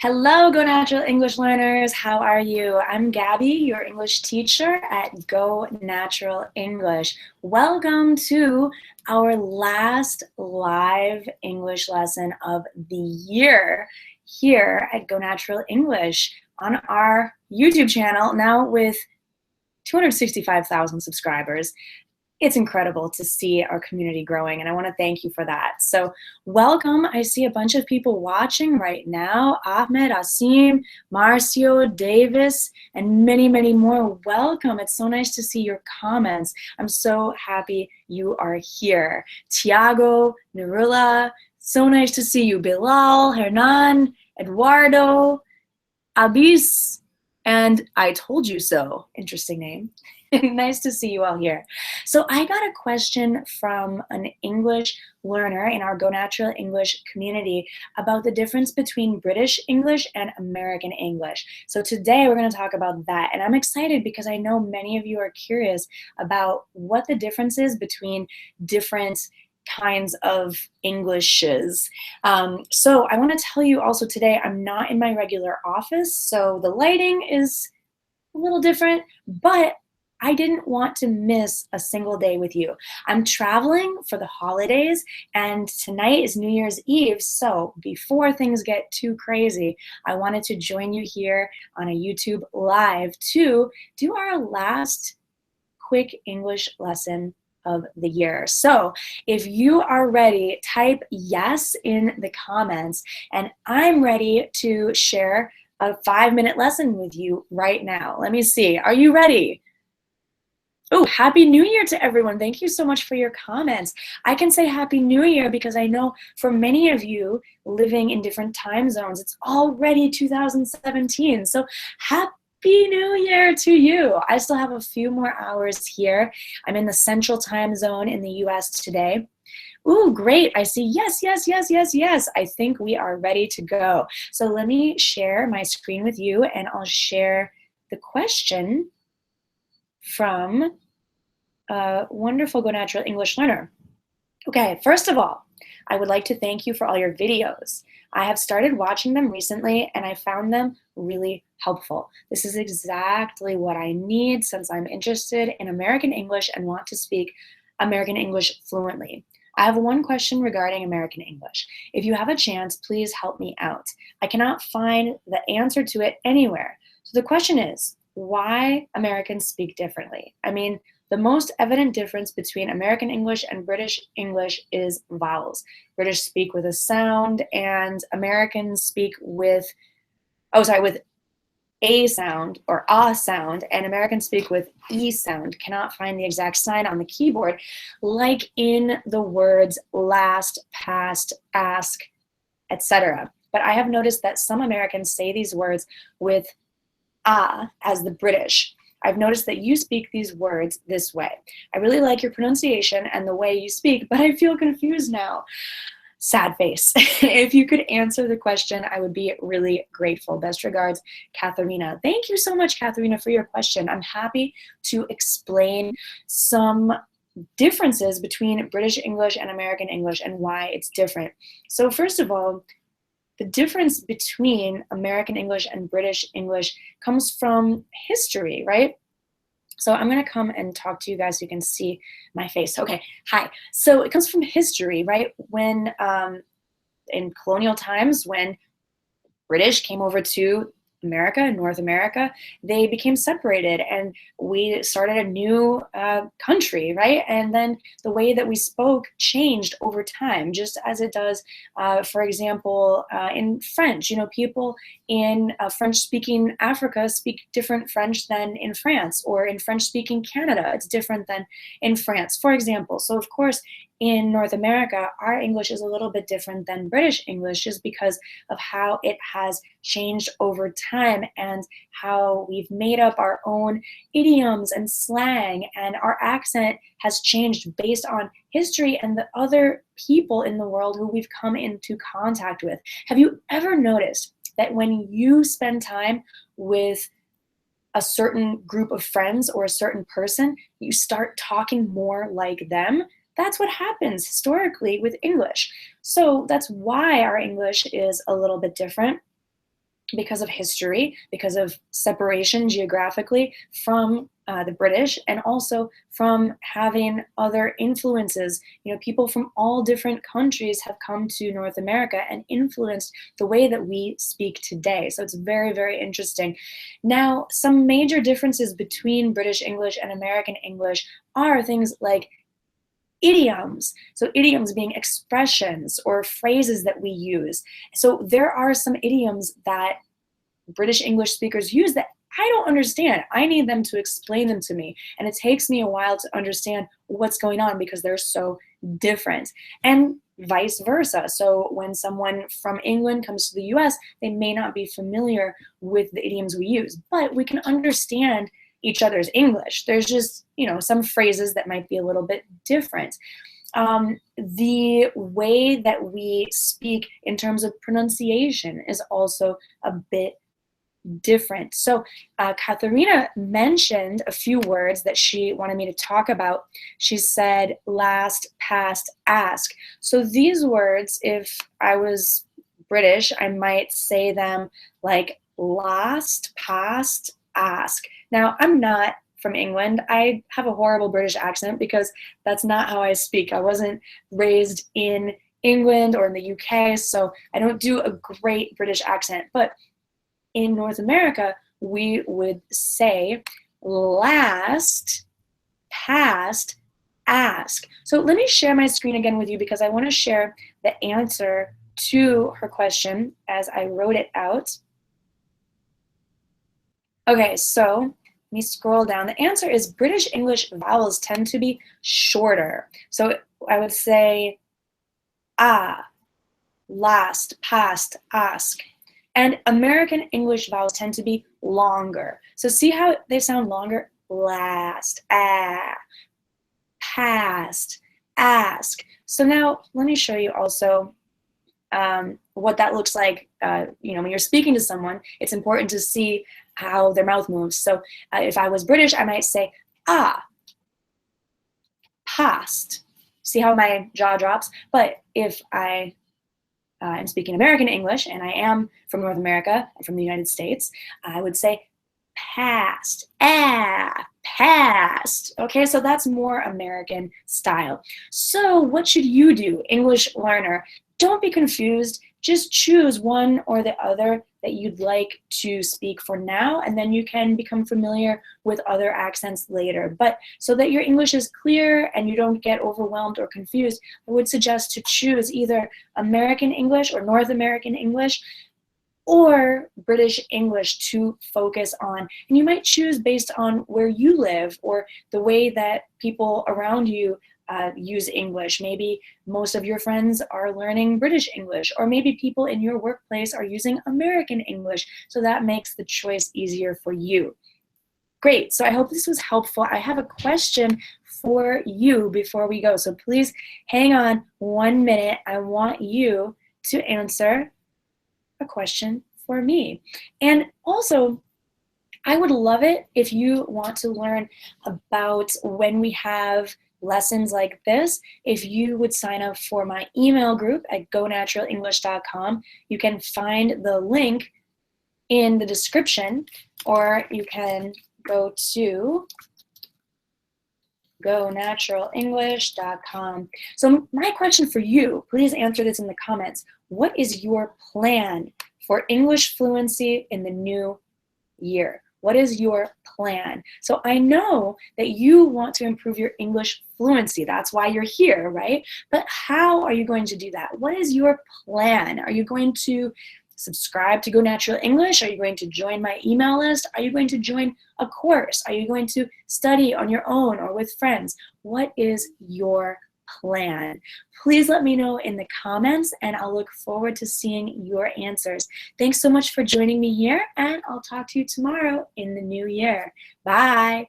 Hello, Go Natural English learners. How are you? I'm Gabby, your English teacher at Go Natural English. Welcome to our last live English lesson of the year here at Go Natural English on our YouTube channel, now with 265,000 subscribers. It's incredible to see our community growing, and I want to thank you for that. So welcome. I see a bunch of people watching right now. Ahmed, Asim, Marcio, Davis, and many, many more. Welcome. It's so nice to see your comments. I'm so happy you are here. Tiago, Nurullah, so nice to see you. Bilal, Hernan, Eduardo, Abis, and I told you so. Interesting name. Nice to see you all here. So I got a question from an English learner in our Go Natural English community about the difference between British English and American English. So today we're going to talk about that. And I'm excited because I know many of you are curious about what the difference is between different kinds of Englishes. So I want to tell you also today, I'm not in my regular office, so the lighting is a little different, but I didn't want to miss a single day with you. I'm traveling for the holidays, and tonight is New Year's Eve, so before things get too crazy, I wanted to join you here on a YouTube Live to do our last quick English lesson of the year. So if you are ready, type yes in the comments, and I'm ready to share a 5-minute lesson with you right now. Let me see. Are you ready? Oh, Happy New Year to everyone. Thank you so much for your comments. I can say Happy New Year because I know for many of you living in different time zones, it's already 2017. So Happy New Year to you. I still have a few more hours here. I'm in the central time zone in the US today. Ooh, great. I see yes, yes, yes, yes, yes. I think we are ready to go. So let me share my screen with you, and I'll share the question from a wonderful Go Natural English learner. Okay, first of all, I would like to thank you for all your videos. I have started watching them recently, and I found them really helpful. This is exactly what I need since I'm interested in American English and want to speak American English fluently. I have one question regarding American English. If you have a chance, please help me out. I cannot find the answer to it anywhere. So the question is, why Americans speak differently? I mean, the most evident difference between American English and British English is vowels. British speak with a sound, and Americans speak with a sound or a sound, and Americans speak with e sound. Cannot find the exact sign on the keyboard, like in the words last, past, ask, etc. But I have noticed that some Americans say these words with as the British. I've noticed that you speak these words this way. I really like your pronunciation and the way you speak, but I feel confused now. Sad face. If you could answer the question, I would be really grateful. Best regards, Katharina. Thank you so much, Katharina, for your question. I'm happy to explain some differences between British English and American English and why it's different. So first of all, the difference between American English and British English comes from history, right? So I'm going to come and talk to you guys so you can see my face. Okay, hi. So it comes from history, right? When in colonial times, when British came over to America, North America, they became separated, and we started a new country, right? And then the way that we spoke changed over time, just as it does, for example, in French. You know, people in French-speaking Africa speak different French than in France, or in French-speaking Canada, it's different than in France, for example. So of course, in North America, our English is a little bit different than British English just because of how it has changed over time and how we've made up our own idioms and slang, and our accent has changed based on history and the other people in the world who we've come into contact with. Have you ever noticed that when you spend time with a certain group of friends or a certain person, you start talking more like them? That's what happens historically with English. So that's why our English is a little bit different. because of history, because of separation geographically from the British, and also from having other influences. People from all different countries have come to North America and influenced the way that we speak today. So it's very, very interesting. Now, some major differences between British English and American English are things like idioms. So idioms being expressions or phrases that we use. So there are some idioms that British English speakers use that I don't understand. I need them to explain them to me. And it takes me a while to understand what's going on because they're so different. And vice versa. So when someone from England comes to the US, they may not be familiar with the idioms we use, but we can understand each other's English. There's just, some phrases that might be a little bit different. The way that we speak in terms of pronunciation is also a bit different. So Katharina mentioned a few words that she wanted me to talk about. She said last, past, ask. So these words, if I was British, I might say them like last, past, ask. Now, I'm not from England. I have a horrible British accent because that's not how I speak. I wasn't raised in England or in the UK, so I don't do a great British accent. But in North America, we would say last, past, ask. So let me share my screen again with you because I want to share the answer to her question as I wrote it out. Okay, so let me scroll down. The answer is British English vowels tend to be shorter. So I would say last, past, ask. And American English vowels tend to be longer. So see how they sound longer? Last, past, ask. So now let me show you also what that looks like. When you're speaking to someone, it's important to see how their mouth moves. So if I was British, I might say past. See how my jaw drops? But if I am speaking American English, and I am from North America, from the United States, I would say past, past. Okay, so that's more American style. So what should you do, English learner? Don't be confused. Just choose one or the other that you'd like to speak for now, and then you can become familiar with other accents later. But so that your English is clear and you don't get overwhelmed or confused, I would suggest to choose either American English or North American English or British English to focus on. And you might choose based on where you live or the way that people around you use English. Maybe most of your friends are learning British English, or maybe people in your workplace are using American English, so that makes the choice easier for you. Great, so I hope this was helpful. I have a question for you before we go, so please hang on 1 minute. I want you to answer a question for me. And also, I would love it if you want to learn about when we have lessons like this, if you would sign up for my email group at gonaturalenglish.com. You can find the link in the description, or you can go to gonaturalenglish.com. So my question for you, please answer this in the comments. What is your plan for English fluency in the new year? What is your plan? So I know that you want to improve your English fluency. That's why you're here, right? But how are you going to do that? What is your plan? Are you going to subscribe to Go Natural English? Are you going to join my email list? Are you going to join a course? Are you going to study on your own or with friends? What is your plan? Please let me know in the comments, and I'll look forward to seeing your answers. Thanks so much for joining me here, and I'll talk to you tomorrow in the new year. Bye.